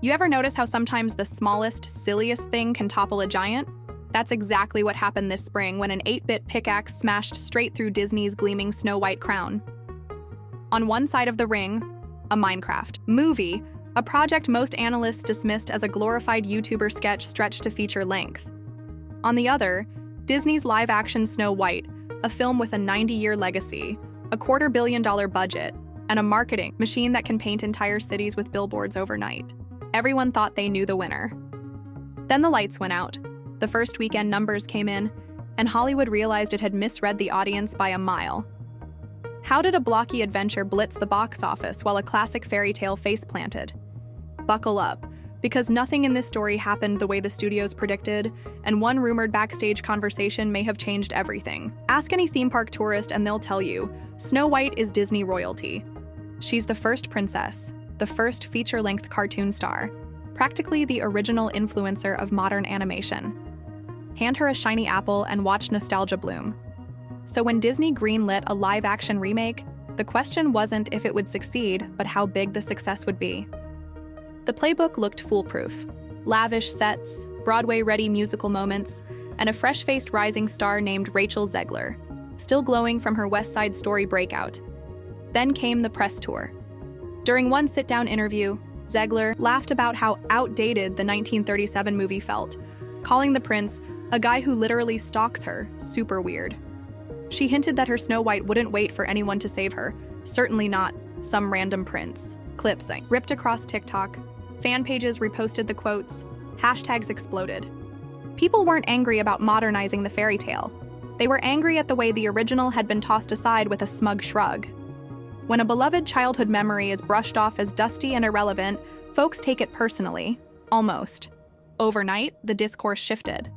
You ever notice how sometimes the smallest, silliest thing can topple a giant? That's exactly what happened this spring when an 8-bit pickaxe smashed straight through Disney's gleaming Snow White crown. On one side of the ring, a Minecraft movie, a project most analysts dismissed as a glorified YouTuber sketch stretched to feature length. On the other, Disney's live-action Snow White, a film with a 90-year legacy, a $250 million budget, and a marketing machine that can paint entire cities with billboards overnight. Everyone thought they knew the winner. Then the lights went out, the first weekend numbers came in, and Hollywood realized it had misread the audience by a mile. How did a blocky adventure blitz the box office while a classic fairy tale face-planted? Buckle up, because nothing in this story happened the way the studios predicted, and one rumored backstage conversation may have changed everything. Ask any theme park tourist and they'll tell you, Snow White is Disney royalty. She's the first princess, the first feature-length cartoon star, practically the original influencer of modern animation. Hand her a shiny apple and watch nostalgia bloom. So when Disney greenlit a live-action remake, the question wasn't if it would succeed, but how big the success would be. The playbook looked foolproof. Lavish sets, Broadway-ready musical moments, and a fresh-faced rising star named Rachel Zegler, still glowing from her West Side Story breakout. Then came the press tour. During one sit-down interview, Zegler laughed about how outdated the 1937 movie felt, calling the prince, a guy who literally stalks her, super weird. She hinted that her Snow White wouldn't wait for anyone to save her, certainly not some random prince. Clips ripped across TikTok, fan pages reposted the quotes, hashtags exploded. People weren't angry about modernizing the fairy tale. They were angry at the way the original had been tossed aside with a smug shrug. When a beloved childhood memory is brushed off as dusty and irrelevant, folks take it personally, almost. Overnight, the discourse shifted.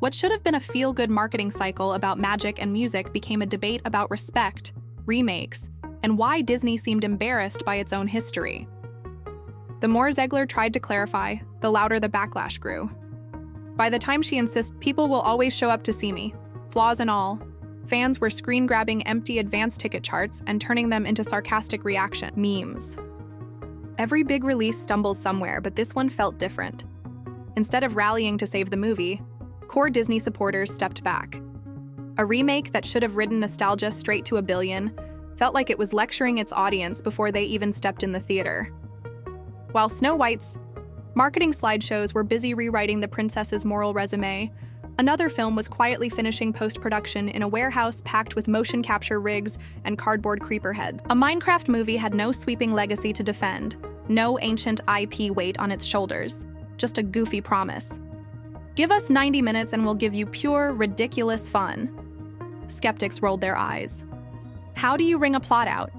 What should have been a feel-good marketing cycle about magic and music became a debate about respect, remakes, and why Disney seemed embarrassed by its own history. The more Zegler tried to clarify, the louder the backlash grew. By the time she insists people will always show up to see me, flaws and all, fans were screen-grabbing empty advance ticket charts and turning them into sarcastic reaction memes. Every big release stumbles somewhere, but this one felt different. Instead of rallying to save the movie, core Disney supporters stepped back. A remake that should have ridden nostalgia straight to $1 billion felt like it was lecturing its audience before they even stepped in the theater. While Snow White's marketing slideshows were busy rewriting the princess's moral resume, another film was quietly finishing post-production in a warehouse packed with motion capture rigs and cardboard creeper heads. A Minecraft movie had no sweeping legacy to defend, no ancient IP weight on its shoulders, just a goofy promise. Give us 90 minutes and we'll give you pure, ridiculous fun. Skeptics rolled their eyes. How do you wring a plot out?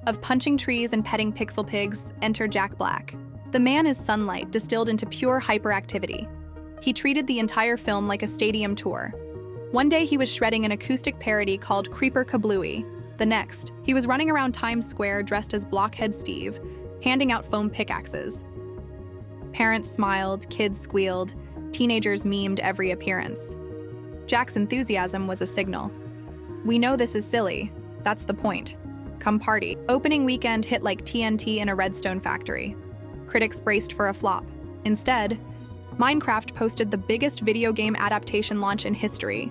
Of punching trees and petting pixel pigs, enter Jack Black. The man is sunlight distilled into pure hyperactivity. He treated the entire film like a stadium tour. One day he was shredding an acoustic parody called Creeper Kablooey. The next, he was running around Times Square dressed as Blockhead Steve, handing out foam pickaxes. Parents smiled, kids squealed, teenagers memed every appearance. Jack's enthusiasm was a signal. We know this is silly. That's the point. Come party. Opening weekend hit like TNT in a redstone factory. Critics braced for a flop. Instead, Minecraft posted the biggest video game adaptation launch in history.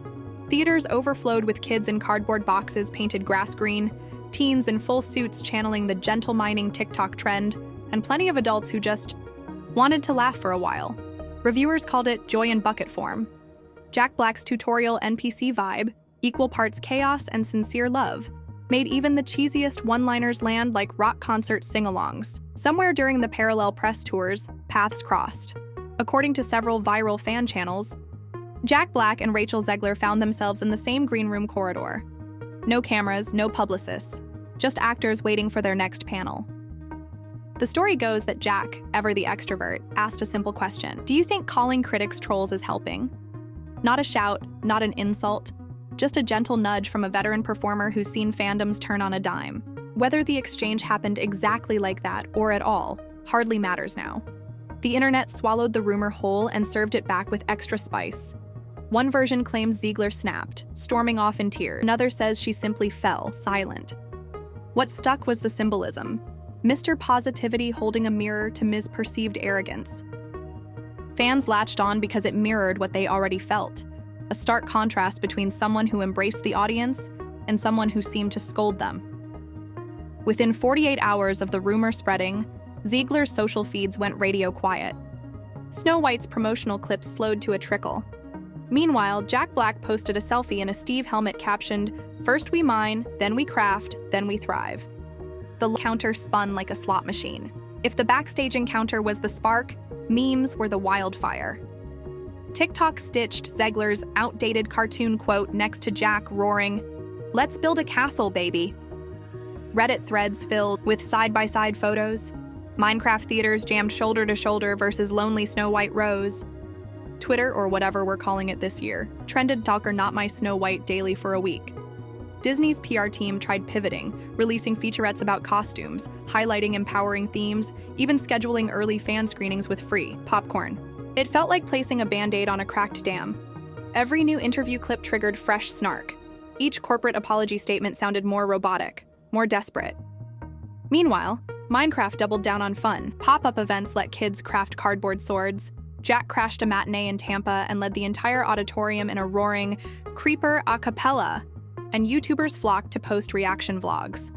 Theaters overflowed with kids in cardboard boxes painted grass green, teens in full suits channeling the gentle mining TikTok trend, and plenty of adults who just wanted to laugh for a while. Reviewers called it joy in bucket form. Jack Black's tutorial NPC vibe, equal parts chaos and sincere love, made even the cheesiest one-liners land like rock concert sing-alongs. Somewhere during the parallel press tours, paths crossed. According to several viral fan channels, Jack Black and Rachel Zegler found themselves in the same green room corridor. No cameras, no publicists, just actors waiting for their next panel. The story goes that Jack, ever the extrovert, asked a simple question. Do you think calling critics trolls is helping? Not a shout, not an insult, just a gentle nudge from a veteran performer who's seen fandoms turn on a dime. Whether the exchange happened exactly like that or at all hardly matters now. The internet swallowed the rumor whole and served it back with extra spice. One version claims Zegler snapped, storming off in tears. Another says she simply fell, silent. What stuck was the symbolism. Mr. Positivity holding a mirror to Ms. Perceived Arrogance. Fans latched on because it mirrored what they already felt, a stark contrast between someone who embraced the audience and someone who seemed to scold them. Within 48 hours of the rumor spreading, Zegler's social feeds went radio quiet. Snow White's promotional clips slowed to a trickle. Meanwhile, Jack Black posted a selfie in a Steve helmet captioned, "First we mine, then we craft, then we thrive." The counter spun like a slot machine. If the backstage encounter was the spark, memes were the wildfire. TikTok stitched Zegler's outdated cartoon quote next to Jack roaring, "Let's build a castle, baby." Reddit threads filled with side-by-side photos. Minecraft theaters jammed shoulder to shoulder versus lonely Snow White Rose. Twitter, or whatever we're calling it this year, trended "Docker Not My Snow White" daily for a week. Disney's PR team tried pivoting, releasing featurettes about costumes, highlighting empowering themes, even scheduling early fan screenings with free popcorn. It felt like placing a Band-Aid on a cracked dam. Every new interview clip triggered fresh snark. Each corporate apology statement sounded more robotic, more desperate. Meanwhile, Minecraft doubled down on fun. Pop-up events let kids craft cardboard swords. Jack crashed a matinee in Tampa and led the entire auditorium in a roaring creeper a cappella, and YouTubers flocked to post reaction vlogs.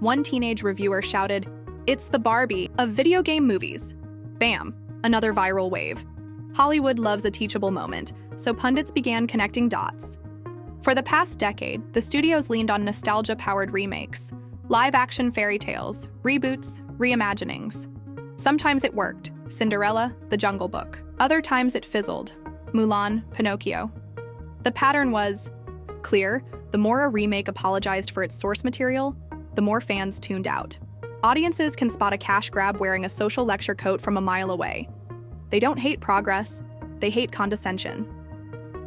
One teenage reviewer shouted, "It's the Barbie of video game movies." Bam, another viral wave. Hollywood loves a teachable moment, so pundits began connecting dots. For the past decade, the studios leaned on nostalgia-powered remakes, live-action fairy tales, reboots, reimaginings. Sometimes it worked, Cinderella, The Jungle Book. Other times it fizzled, Mulan, Pinocchio. The pattern was clear: the more a remake apologized for its source material, the more fans tuned out. Audiences can spot a cash grab wearing a social lecture coat from a mile away. They don't hate progress, they hate condescension.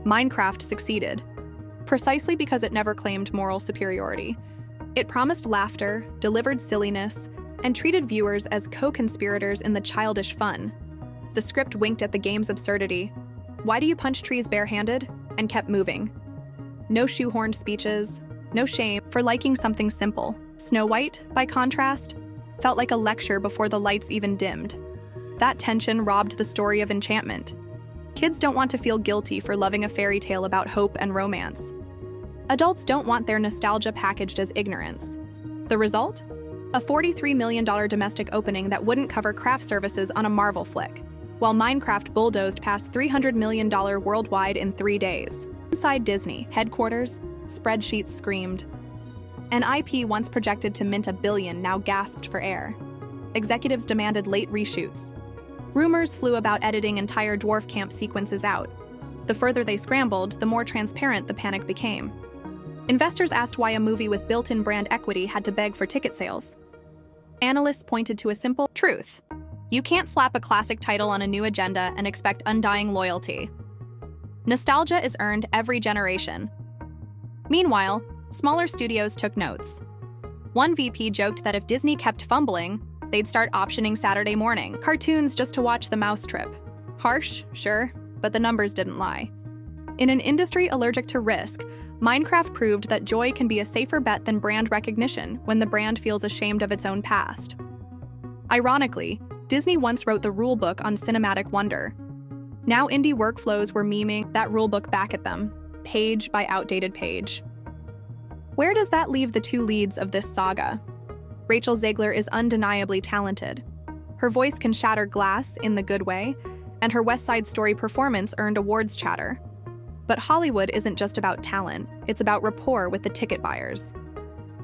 Minecraft succeeded, precisely because it never claimed moral superiority. It promised laughter, delivered silliness, and treated viewers as co-conspirators in the childish fun. The script winked at the game's absurdity. "Why do you punch trees barehanded?" and kept moving. No shoehorned speeches, no shame for liking something simple. Snow White, by contrast, felt like a lecture before the lights even dimmed. That tension robbed the story of enchantment. Kids don't want to feel guilty for loving a fairy tale about hope and romance. Adults don't want their nostalgia packaged as ignorance. The result? A $43 million domestic opening that wouldn't cover craft services on a Marvel flick, while Minecraft bulldozed past $300 million worldwide in 3 days. Inside Disney headquarters, spreadsheets screamed. An IP once projected to mint $1 billion now gasped for air. Executives demanded late reshoots. Rumors flew about editing entire dwarf camp sequences out. The further they scrambled, the more transparent the panic became. Investors asked why a movie with built-in brand equity had to beg for ticket sales. Analysts pointed to a simple truth: you can't slap a classic title on a new agenda and expect undying loyalty. Nostalgia is earned every generation. Meanwhile, smaller studios took notes. One VP joked that if Disney kept fumbling, they'd start optioning Saturday morning cartoons just to watch the mouse trip. Harsh, sure, but the numbers didn't lie. In an industry allergic to risk, Minecraft proved that joy can be a safer bet than brand recognition when the brand feels ashamed of its own past. Ironically, Disney once wrote the rulebook on cinematic wonder. Now indie workflows were memeing that rulebook back at them, page by outdated page. Where does that leave the two leads of this saga? Rachel Zegler is undeniably talented. Her voice can shatter glass in the good way, and her West Side Story performance earned awards chatter. But Hollywood isn't just about talent, it's about rapport with the ticket buyers.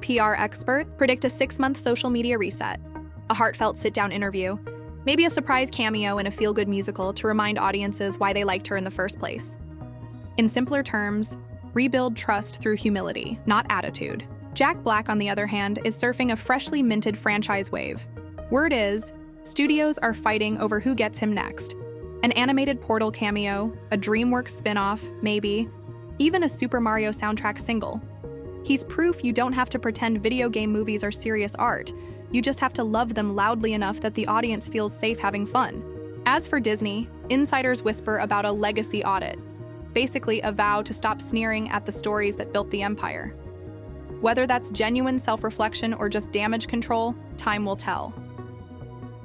PR expert predict a 6-month social media reset, a heartfelt sit-down interview, maybe a surprise cameo in a feel-good musical to remind audiences why they liked her in the first place. In simpler terms, rebuild trust through humility, not attitude. Jack Black, on the other hand, is surfing a freshly minted franchise wave. Word is, studios are fighting over who gets him next. An animated Portal cameo, a DreamWorks spin-off, maybe, even a Super Mario soundtrack single. He's proof you don't have to pretend video game movies are serious art. You just have to love them loudly enough that the audience feels safe having fun. As for Disney, insiders whisper about a legacy audit, basically a vow to stop sneering at the stories that built the empire. Whether that's genuine self-reflection or just damage control, time will tell.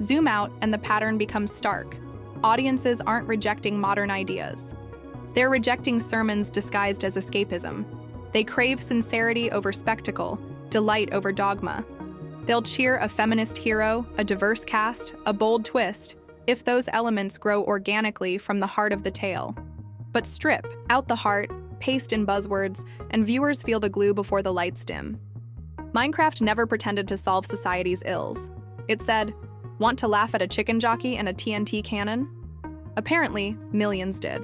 Zoom out and the pattern becomes stark. Audiences aren't rejecting modern ideas. They're rejecting sermons disguised as escapism. They crave sincerity over spectacle, delight over dogma. They'll cheer a feminist hero, a diverse cast, a bold twist, if those elements grow organically from the heart of the tale. But strip out the heart, paste in buzzwords, and viewers feel the glue before the lights dim. Minecraft never pretended to solve society's ills. It said, "Want to laugh at a chicken jockey and a TNT cannon?" Apparently, millions did.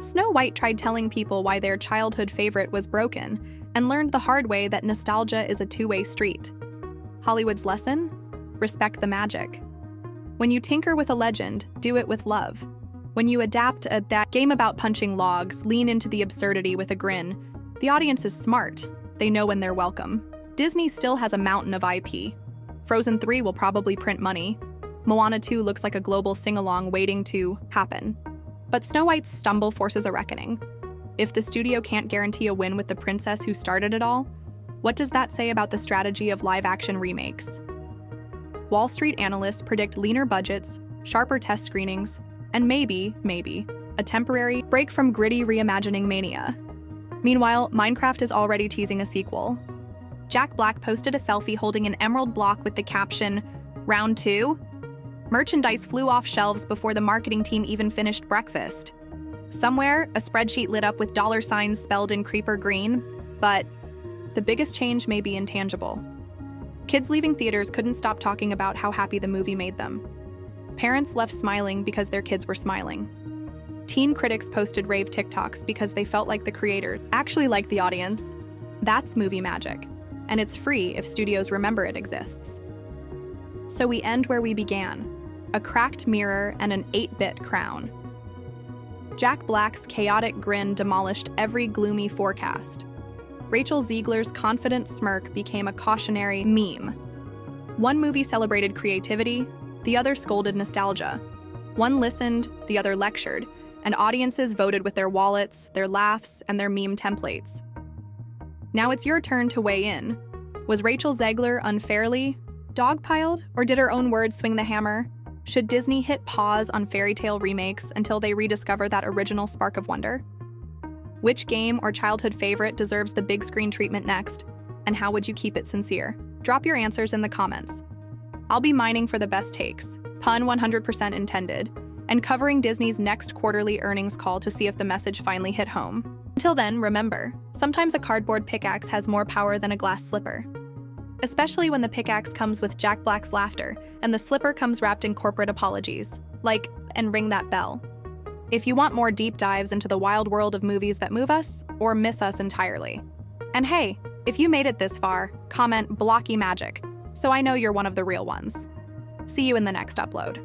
Snow White tried telling people why their childhood favorite was broken and learned the hard way that nostalgia is a two-way street. Hollywood's lesson? Respect the magic. When you tinker with a legend, do it with love. When you adapt that game about punching logs, lean into the absurdity with a grin. The audience is smart. They know when they're welcome. Disney still has a mountain of IP. Frozen 3 will probably print money. Moana 2 looks like a global sing-along waiting to happen. But Snow White's stumble forces a reckoning. If the studio can't guarantee a win with the princess who started it all, what does that say about the strategy of live-action remakes? Wall Street analysts predict leaner budgets, sharper test screenings, and maybe, a temporary break from gritty reimagining mania. Meanwhile, Minecraft is already teasing a sequel. Jack Black posted a selfie holding an emerald block with the caption, "Round 2?" Merchandise flew off shelves before the marketing team even finished breakfast. Somewhere, a spreadsheet lit up with dollar signs spelled in creeper green, but the biggest change may be intangible. Kids leaving theaters couldn't stop talking about how happy the movie made them. Parents left smiling because their kids were smiling. Teen critics posted rave TikToks because they felt like the creators actually liked the audience. That's movie magic, and it's free if studios remember it exists. So we end where we began, a cracked mirror and an 8-bit crown. Jack Black's chaotic grin demolished every gloomy forecast. Rachel Zegler's confident smirk became a cautionary meme. One movie celebrated creativity, the other scolded nostalgia. One listened, the other lectured, and audiences voted with their wallets, their laughs, and their meme templates. Now it's your turn to weigh in. Was Rachel Zegler unfairly dogpiled, or did her own words swing the hammer? Should Disney hit pause on fairy tale remakes until they rediscover that original spark of wonder? Which game or childhood favorite deserves the big screen treatment next? And how would you keep it sincere? Drop your answers in the comments. I'll be mining for the best takes, pun 100% intended, and covering Disney's next quarterly earnings call to see if the message finally hit home. Until then, remember, sometimes a cardboard pickaxe has more power than a glass slipper. Especially when the pickaxe comes with Jack Black's laughter and the slipper comes wrapped in corporate apologies, like, and ring that bell. If you want more deep dives into the wild world of movies that move us or miss us entirely. And hey, if you made it this far, comment blocky magic, so I know you're one of the real ones. See you in the next upload.